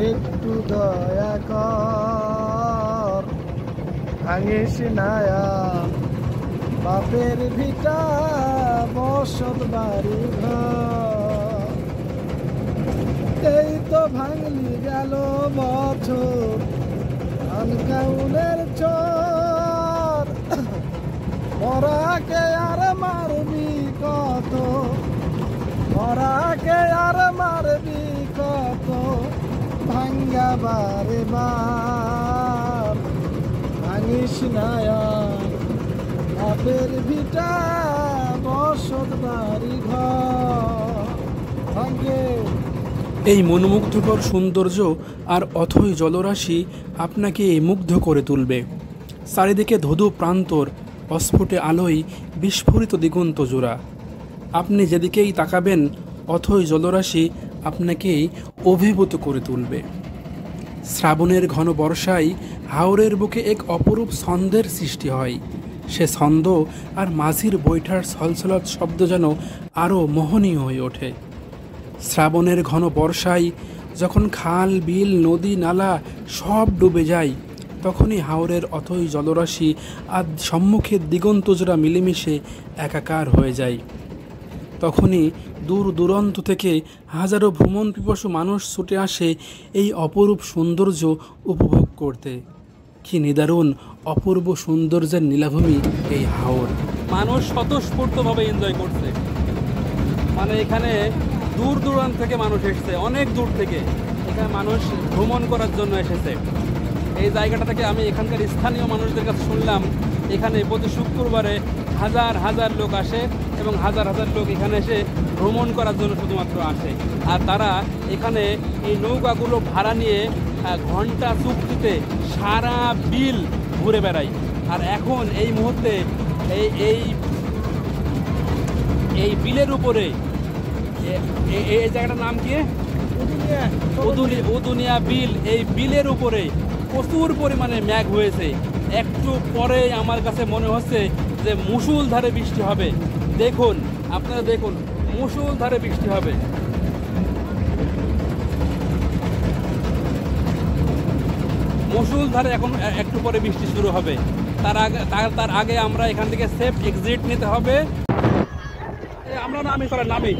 একটু দয়া কর, ভাঙিস নায়া বাপের ভিটা বসত বাড়ি ঘর। এই তো ভাঙলি গেল বছর ধান কাউনের চর, মরাকে আর মারবি কত, মরাকে আর মারবি কত, ভাঙ্গা বারে বার ভাঙিস নায়া বাপের ভিটা বসত বাড়ি ঘর ভাঙ্গে। এই মনোমুগ্ধকর সৌন্দর্য আর অথই জলরাশি আপনাকে মুগ্ধ করে তুলবে। চারিদিকে ধধু প্রান্তর, অস্ফুটে আলোয় বিস্ফোরিত দিগন্ত জোড়া। আপনি যেদিকেই তাকাবেন অথই জলরাশি আপনাকেই অভিভূত করে তুলবে। শ্রাবণের ঘন বর্ষায় হাওরের বুকে এক অপরূপ ছন্দের সৃষ্টি হয়। সে ছন্দ আর মাঝির বৈঠার ছলছলাৎ শব্দ যেন আরও মোহনীয় হয়ে ওঠে। শ্রাবণের ঘন বর্ষায় যখন খাল বিল নদী নালা সব ডুবে যায়, তখনই হাওরের অথই জলরাশি আর সম্মুখের দিগন্তজোড়া মিলেমিশে একাকার হয়ে যায়। তখনই দূর দূরান্ত থেকে হাজারো ভ্রমণ পিপাসু মানুষ ছুটে আসে এই অপরূপ সৌন্দর্য উপভোগ করতে। কি নিদারুণ অপূর্ব সৌন্দর্যের নীলাভূমি এই হাওর। মানুষ স্বতঃস্ফূর্তভাবে এনজয় করছে। মানে এখানে দূর দূরান্ত থেকে মানুষ এসেছে, অনেক দূর থেকে এখানে মানুষ ভ্রমণ করার জন্য এসেছে। এই জায়গাটা থেকে আমি এখানকার স্থানীয় মানুষদের কাছে শুনলাম, এখানে প্রতি শুক্রবারে হাজার হাজার লোক আসে এবং হাজার হাজার লোক এখানে এসে ভ্রমণ করার জন্য শুধুমাত্র আসে। আর তারা এখানে এই নৌকাগুলো ভাড়া নিয়ে ঘন্টা চুক্তিতে সারা বিল ঘুরে বেড়ায়। আর এখন এই মুহূর্তে এই বিলের উপরে এই জায়গাটার নাম কি? উদুনিয়া বিল। এই বিলের উপরে প্রচুর পরিমাণে মেঘ হয়েছে। একটু পরে আমার কাছে মনে হচ্ছে যে মুষলধারে বৃষ্টি হবে। দেখুন, আপনারা দেখুন, মুষলধারে বৃষ্টি হবে। মুষলধারে এখন একটু পরে বৃষ্টি শুরু হবে। তার আগে আমরা এখান থেকে সেফ এক্সিট নিতে হবে। আমরা নামি করার নামি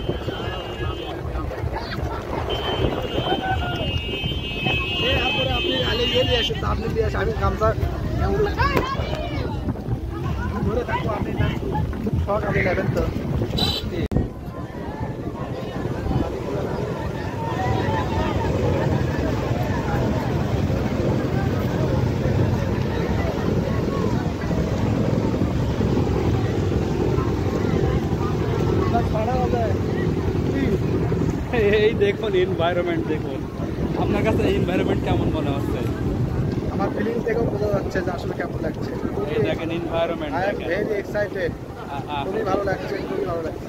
আপনি দিয়ে আমি গামছা ধরে থাকবো, আপনি শখ আপনি নেবেন তো। এই দেখুন এনভায়রনমেন্ট, দেখুন আপনার কাছে এই এনভায়রনমেন্ট কেমন মনে হচ্ছে? আমার ফিলিং থেকেও বোঝা যাচ্ছে যে আসলে কেমন লাগছে। এই দেখেন environment, I am very excited. খুবই ভালো লাগছে, খুবই ভালো লাগছে।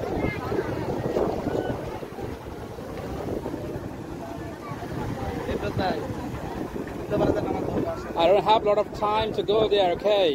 I don't have a lot of time to go there, okay?